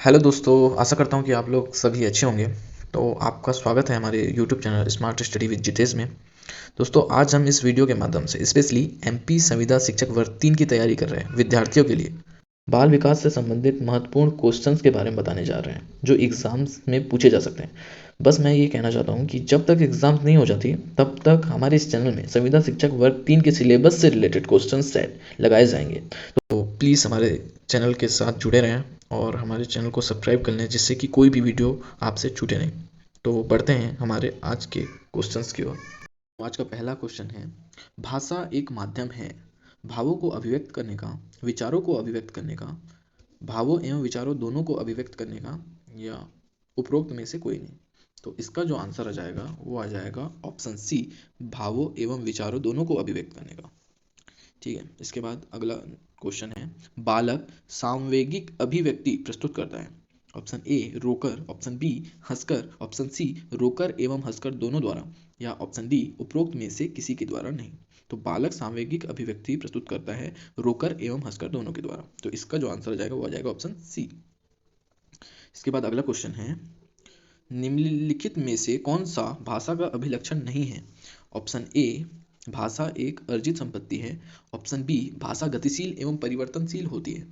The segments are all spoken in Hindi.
हेलो दोस्तों, आशा करता हूँ कि आप लोग सभी अच्छे होंगे। तो आपका स्वागत है हमारे YouTube channel smart study with Jitesh में। दोस्तों, आज हम इस वीडियो के माध्यम से स्पेशली एमपी संविदा शिक्षक वर्ग 3 की तैयारी कर रहे हैं विद्यार्थियों के लिए बाल विकास से संबंधित महत्वपूर्ण क्वेश्चंस के बारे में बताने जा रहे हैं जो एग्जाम्स में पूछे जा सकते हैं। बस मैं ये कहना चाहता हूँ कि जब तक एग्जाम्स नहीं हो जाती तब तक हमारे इस चैनल में संविदा शिक्षक वर्ग 3 के सिलेबस से रिलेटेड क्वेश्चन सेट लगाए जाएंगे। तो प्लीज़ हमारे चैनल के साथ जुड़े रहें और हमारे चैनल को सब्सक्राइब कर लें जिससे कि कोई भी वीडियो आपसे छूटे नहीं। तो बढ़ते हैं हमारे आज के क्वेश्चंस की ओर। आज का पहला क्वेश्चन है, भाषा एक माध्यम है भावों को अभिव्यक्त करने का, विचारों को अभिव्यक्त करने का, भावों एवं विचारों दोनों को अभिव्यक्त करने का, या उपरोक्त में से कोई नहीं। तो इसका जो आंसर आ जाएगा वो आ जाएगा ऑप्शन सी, भावों एवं विचारों दोनों को अभिव्यक्त करने का। ठीक है, इसके बाद अगला क्वेश्चन है, बालक सांवेगिक अभिव्यक्ति प्रस्तुत करता है। ऑप्शन ए रोकर, ऑप्शन बी हंसकर, ऑप्शन सी रोकर एवं हंसकर दोनों द्वारा, या ऑप्शन डी उपरोक्त में से किसी के द्वारा नहीं। तो बालक सांवेगिक अभिव्यक्ति प्रस्तुत करता है रोकर एवं हंसकर दोनों के द्वारा। तो इसका जो आंसर आ जाएगा वो आ जाएगा ऑप्शन सी। इसके बाद अगला क्वेश्चन है, निम्नलिखित में से कौन सा भाषा का अभिलक्षण नहीं है। ऑप्शन ए भाषा एक अर्जित संपत्ति है, ऑप्शन बी भाषा गतिशील एवं परिवर्तनशील होती है,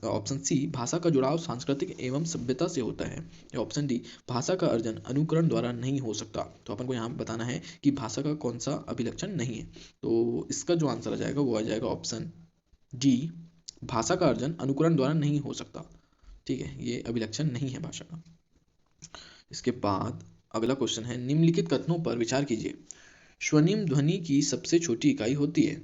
ऑप्शन सी भाषा का जुड़ाव सांस्कृतिक एवं सभ्यता से होता है, या ऑप्शन डी भाषा का अर्जन अनुकरण द्वारा नहीं हो सकता। तो अपन को यहाँ बताना है कि भाषा का कौन सा अभिलक्षण नहीं है। तो इसका जो आंसर आ जाएगा वो आ जाएगा ऑप्शन डी, भाषा का अर्जन अनुकरण द्वारा नहीं हो सकता। ठीक है, ये अभिलक्षण नहीं है भाषा का। इसके बाद अगला क्वेश्चन है, निम्नलिखित कथनों पर विचार कीजिए। स्वनिम ध्वनि की सबसे छोटी इकाई होती है।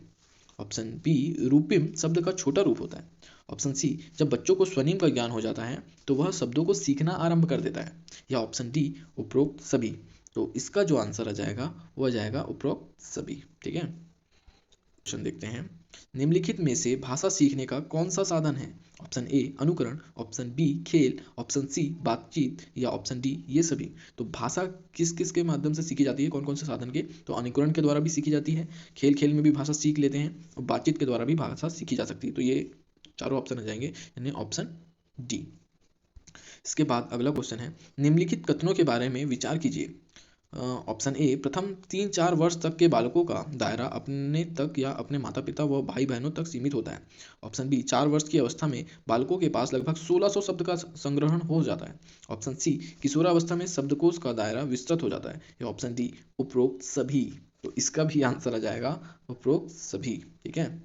ऑप्शन बी रूपिम शब्द का छोटा रूप होता है। ऑप्शन सी जब बच्चों को स्वनिम का ज्ञान हो जाता है तो वह शब्दों को सीखना आरंभ कर देता है, या ऑप्शन डी उपरोक्त सभी। तो इसका जो आंसर आ जाएगा वो आ जाएगा उपरोक्त सभी। ठीक है, क्वेश्चन देखते हैं, निम्नलिखित में से भाषा सीखने का कौन सा साधन है। ऑप्शन ए अनुकरण, ऑप्शन बी खेल, ऑप्शन सी बातचीत, या ऑप्शन डी ये सभी। तो भाषा किस किस के माध्यम से सीखी जाती है, कौन कौन से साधन के। तो अनुकरण के द्वारा भी सीखी जाती है, खेल खेल में भी भाषा सीख लेते हैं, और बातचीत के द्वारा भी भाषा सीखी जा सकती है। तो ये चारों ऑप्शन आ जाएंगे, यानी ऑप्शन डी। इसके बाद अगला क्वेश्चन है, निम्नलिखित कथनों के बारे में विचार कीजिए। ऑप्शन ए प्रथम 3-4 वर्ष तक के बालकों का दायरा अपने तक या अपने माता पिता व भाई बहनों तक सीमित होता है। ऑप्शन बी 4 वर्ष की अवस्था में बालकों के पास लगभग 1600 शब्द का संग्रहण हो जाता है। ऑप्शन सी किशोरावस्था में शब्दकोश का दायरा विस्तृत हो जाता है, या ऑप्शन डी उपरोक्त सभी। तो इसका भी आंसर आ जाएगा उपरोक्त सभी। ठीक है,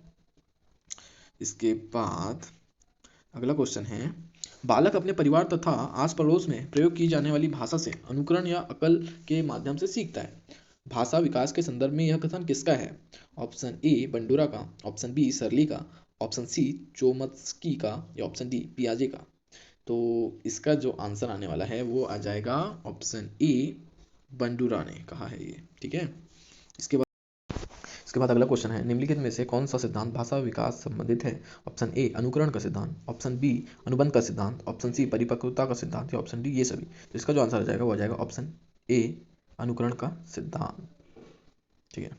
इसके बाद अगला क्वेश्चन है, बालक अपने परिवार तथा आस पड़ोस में प्रयोग की जाने वाली भाषा से अनुकरण या अकल के माध्यम से सीखता है। भाषा विकास के संदर्भ में यह कथन किसका है। ऑप्शन ए बंडूरा का, ऑप्शन बी सरली का, ऑप्शन सी चोमस्की का, या ऑप्शन डी पियाजे का। तो इसका जो आंसर आने वाला है वो आ जाएगा ऑप्शन ए, बंडूरा ने कहा है ये। ठीक है, इसके बाद अगला क्वेश्चन है, निम्नलिखित में से कौन सा सिद्धांत भाषा विकास संबंधित है। ऑप्शन ए अनुकरण का सिद्धांत, ऑप्शन बी अनुबंध का सिद्धांत, ऑप्शन सी परिपक्वता का सिद्धांत, या ऑप्शन डी ये सभी। तो इसका जो आंसर आ जाएगा वो आ जाएगा ऑप्शन ए अनुकरण का सिद्धांत। ठीक है,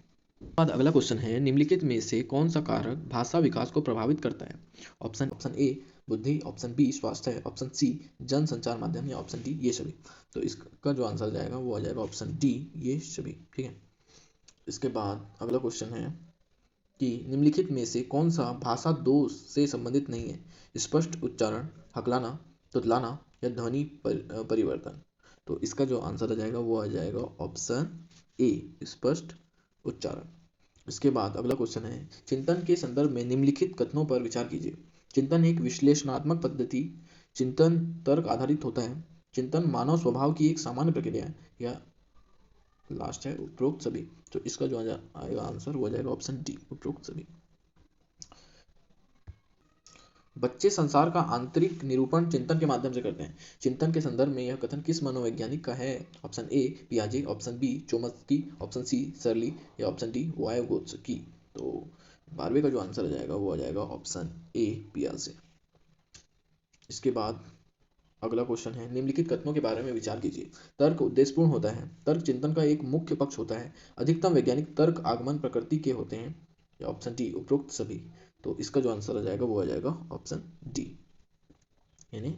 बाद अगला क्वेश्चन है, निम्नलिखित में से कौन सा कारक भाषा विकास को प्रभावित करता है। ऑप्शन ए बुद्धि, ऑप्शन बी स्वास्थ्य, ऑप्शन सी जन संचार माध्यम, या ऑप्शन डी ये सभी। तो इसका जो आंसर जाएगा वो आ जाएगा ऑप्शन डी ये सभी। ठीक है, इसके बाद अगला क्वेश्चन है कि निम्नलिखित में से कौन सा भाषा दोष से संबंधित नहीं है। स्पष्ट उच्चारण, हकलाना, तुतलाना, या ध्वनि परिवर्तन। तो इसका जो आंसर आ जाएगा वो आ जाएगा ऑप्शन ए स्पष्ट उच्चारण। इसके बाद अगला क्वेश्चन है, चिंतन के संदर्भ में निम्नलिखित कथनों पर विचार कीजिए। चिंतन एक विश्लेषणात्मक पद्धति, चिंतन तर्क आधारित होता है, चिंतन मानव स्वभाव की एक सामान्य प्रक्रिया है, या लास्ट है उपरोक्त सभी। तो इसका जो आएगा आंसर वो जाएगा ऑप्शन डी उपरोक्त सभी। बच्चे संसार का आंतरिक निरूपण चिंतन के माध्यम से करते हैं। चिंतन के संदर्भ में यह कथन किस मनोवैज्ञानिक का है। ऑप्शन ए पियाजे, option B Chomsky, option C सरली, या ऑप्शन डी वायगोत्स्की। तो 12वें का जो आंसर आ जाएगा वो आ जाएगा ऑप्शन ए पियाजे। इसके बाद अगला क्वेश्चन है, निम्नलिखित कथनों के बारे में विचार कीजिए। तर्क उद्देश्यपूर्ण होता है, तर्क चिंतन का एक मुख्य पक्ष होता है, अधिकतम वैज्ञानिक तर्क आगमन प्रकृति के होते हैं, या ऑप्शन डी उपरोक्त सभी। तो इसका जो आंसर आ जाएगा वो आ जाएगा ऑप्शन डी, यानी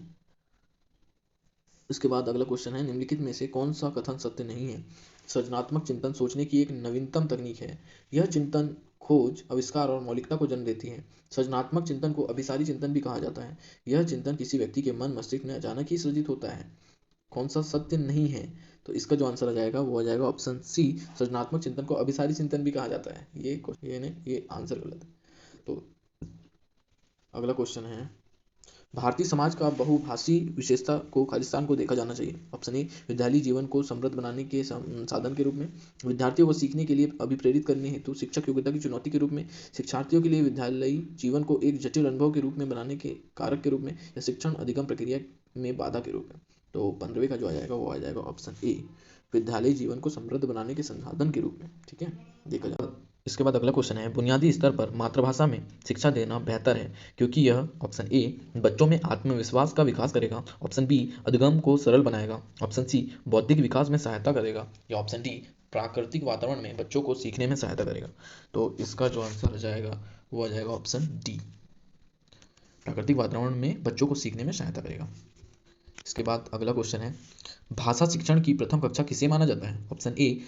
इसके बाद अगला क्वेश्चन है, निम्नलिखित में से कौन सा कथन सत्य नहीं है? सृजनात्मक चिंतन सोचने की एक नवीनतम तकनीक है। यह चिंतन खोज, आविष्कार और मौलिकता को जन्म देती है। सृजनात्मक चिंतन को अभिसारी चिंतन भी कहा जाता है। यह चिंतन किसी व्यक्ति के मन मस्तिष्क में अचानक ही सृजित होता है। कौन सा सत्य नहीं है? तो इसका जो आंसर आ जाएगा वो आ जाएगा ऑप्शन सी, सृजनात्मक चिंतन को अभिसारी चिंतन भी कहा जाता है। ये आंसर गलत है। तो अगला क्वेश्चन है, भारतीय समाज का बहुभाषी विशेषता को खालिस्तान को देखा जाना चाहिए। ऑप्शन ए, विद्यालय जीवन को समृद्ध बनाने के साधन के रूप में, विद्यार्थियों को सीखने के लिए अभिप्रेरित करने हेतु, शिक्षक योग्यता की चुनौती के रूप में, शिक्षार्थियों के लिए विद्यालयी जीवन को एक जटिल अनुभव के रूप में बनाने के कारक के रूप में, या शिक्षण अधिगम प्रक्रिया में बाधा के रूप में। तो 15वें का जो आ जाएगा वो आ जाएगा ऑप्शन ए, विद्यालय जीवन को समृद्ध बनाने के संसाधन के रूप में। ठीक है, देखा जाए। इसके बाद अगला क्वेश्चन है, बुनियादी स्तर पर मातृभाषा में शिक्षा देना बेहतर है क्योंकि यह, ऑप्शन ए, बच्चों में आत्मविश्वास का विकास करेगा, ऑप्शन बी, अधिगम को सरल बनाएगा, ऑप्शन सी, बौद्धिक विकास में सहायता करेगा, या ऑप्शन डी, प्राकृतिक वातावरण में बच्चों को सीखने में सहायता करेगा। तो इसका जो आंसर आ जाएगा वो आ जाएगा ऑप्शन डी, प्राकृतिक वातावरण में बच्चों को सीखने में सहायता करेगा। इसके बाद अगला क्वेश्चन है, भाषा शिक्षण की प्रथम कक्षा किसे माना जाता है? ऑप्शन ए,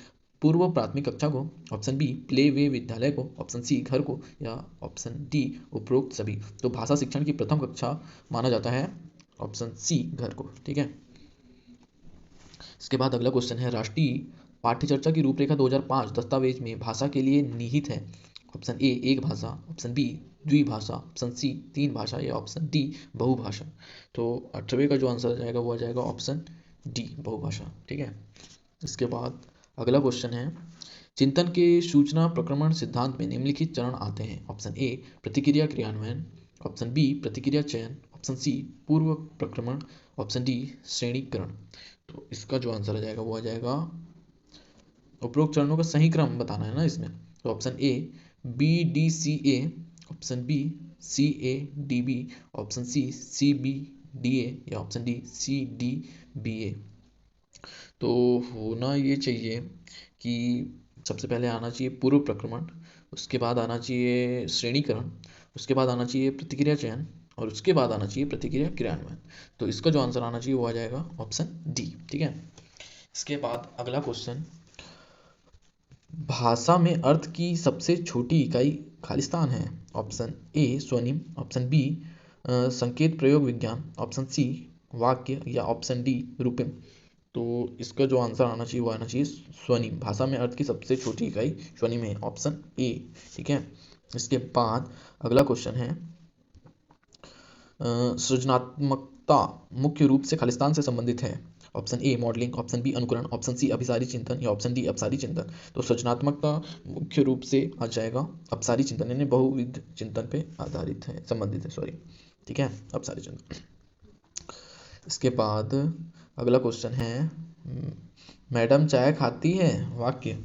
पूर्व प्राथमिक कक्षा को, ऑप्शन बी, प्ले वे विद्यालय को, ऑप्शन सी, घर को, या ऑप्शन डी, उपरोक्त सभी। तो भाषा शिक्षण की प्रथम कक्षा माना जाता है ऑप्शन सी, घर को। ठीक है। इसके बाद अगला क्वेश्चन है, राष्ट्रीय पाठ्यचर्या की रूपरेखा 2005 दस्तावेज में भाषा के लिए निहित है। ऑप्शन ए, एक भाषा, ऑप्शन बी, द्विभाषा, ऑप्शन सी, तीन भाषा, या ऑप्शन डी, बहुभाषा। तो 18वें का जो आंसर आ जाएगा वो आ जाएगा ऑप्शन डी, बहुभाषा। ठीक है। इसके बाद अगला क्वेश्चन है, चिंतन के सूचना प्रक्रमण सिद्धांत में निम्नलिखित चरण आते हैं। ऑप्शन ए, प्रतिक्रिया क्रियान्वयन, ऑप्शन बी, प्रतिक्रिया चयन, ऑप्शन सी, पूर्व प्रक्रमण, ऑप्शन डी, श्रेणीकरण। तो इसका जो आंसर आ जाएगा वो आ जाएगा, उपरोक्त चरणों का सही क्रम बताना है ना इसमें। तो option A, B D C A, option B, C A D B, option C B D A, या option D, C D B A. तो होना ये चाहिए कि सबसे पहले आना चाहिए पूर्व प्रक्रमण, उसके बाद आना चाहिए श्रेणीकरण, उसके बाद आना चाहिए प्रतिक्रिया चयन, और उसके बाद आना चाहिए प्रतिक्रिया क्रियान्वयन। तो इसका जो आंसर आना चाहिए वो आ जाएगा ऑप्शन डी। ठीक है। इसके बाद अगला क्वेश्चन, भाषा में अर्थ की सबसे छोटी इकाई खालिस्तान है। ऑप्शन ए, स्वनिम, ऑप्शन बी, संकेत प्रयोग विज्ञान, ऑप्शन सी, वाक्य, या ऑप्शन डी, रूपिम। तो इसका जो आंसर आना चाहिए वो आना चाहिए स्वनिम। भाषा में अर्थ की सबसे छोटी इकाई स्वनिम है, ऑप्शन ए। ठीक है। इसके बाद अगला क्वेश्चन है, सृजनात्मकता मुख्य रूप से खालिस्तान से संबंधित है। Option A, modelling, option B, अनुकरण, ऑप्शन सी, अभिसारी चिंतन, या ऑप्शन डी, अपसारी चिंतन। तो सृजनात्मकता मुख्य रूप से आ जाएगा अपसारी चिंतन, यानी बहुविध चिंतन पे आधारित है, संबंधित है, सॉरी। ठीक है, अपसारी चिंतन। इसके बाद अगला क्वेश्चन है, मैडम चाय खाती है, वाक्य।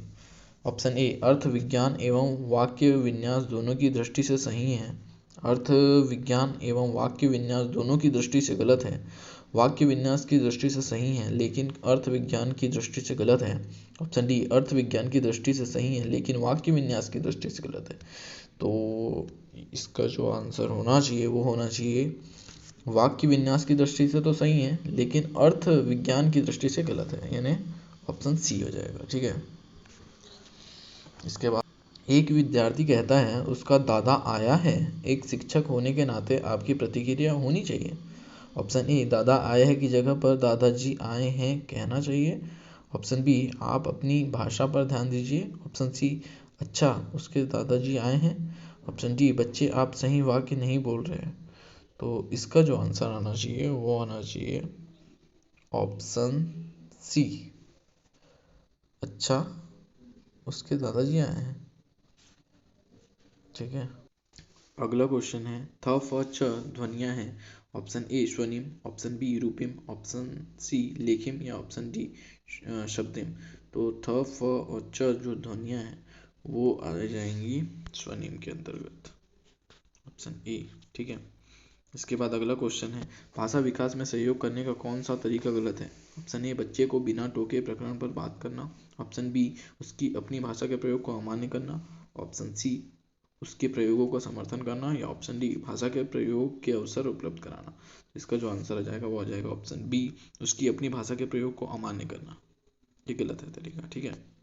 ऑप्शन ए, अर्थ विज्ञान एवं वाक्य विन्यास दोनों की दृष्टि से सही है। अर्थ विज्ञान एवं वाक्य विन्यास दोनों की दृष्टि से गलत है। वाक्य विन्यास की दृष्टि से सही है लेकिन अर्थ विज्ञान की दृष्टि से गलत है। ऑप्शन डी, अर्थ विज्ञान की दृष्टि से सही है लेकिन वाक्य विन्यास की दृष्टि से गलत है। तो इसका जो आंसर होना चाहिए वो होना चाहिए, वाक्य विन्यास की दृष्टि से तो सही है लेकिन अर्थ विज्ञान की दृष्टि से गलत है, यानी ऑप्शन सी हो जाएगा। ठीक है। इसके बाद, एक विद्यार्थी कहता है उसका दादा आया है। एक शिक्षक होने के नाते आपकी प्रतिक्रिया होनी चाहिए। ऑप्शन ए, दादा आए हैं की जगह पर दादाजी आए हैं कहना चाहिए। ऑप्शन बी, आप अपनी भाषा पर ध्यान दीजिए। ऑप्शन सी, अच्छा उसके दादाजी आए हैं। ऑप्शन डी, बच्चे आप सही वाक्य नहीं बोल रहे। तो इसका जो आंसर आना चाहिए वो आना चाहिए ऑप्शन सी, अच्छा उसके दादाजी आए हैं। ठीक है। अगला क्वेश्चन है, थ फ छ ध्वनियाँ हैं। ऑप्शन ए, स्वनिम, ऑप्शन बी, रूपिम, ऑप्शन सी, लेखिम, या ऑप्शन डी, शब्दिम। तो थ फ और च जो ध्वनियाँ हैं वो आ जाएंगी स्वनिम के अंतर्गत, ऑप्शन ए। ठीक है। इसके बाद अगला क्वेश्चन है, भाषा विकास में सहयोग करने का कौन सा तरीका गलत है? ऑप्शन ए, बच्चे को बिना टोके प्रकरण पर बात करना। ऑप्शन बी, उसकी अपनी भाषा के प्रयोग को अमान्य करना। ऑप्शन सी, उसके प्रयोगों का समर्थन करना, या ऑप्शन डी भाषा के प्रयोग के अवसर उपलब्ध कराना। इसका जो आंसर आ जाएगा वो आ जाएगा ऑप्शन बी, उसकी अपनी भाषा के प्रयोग को अमान्य करना। ये गलत है तरीका, ठीक है।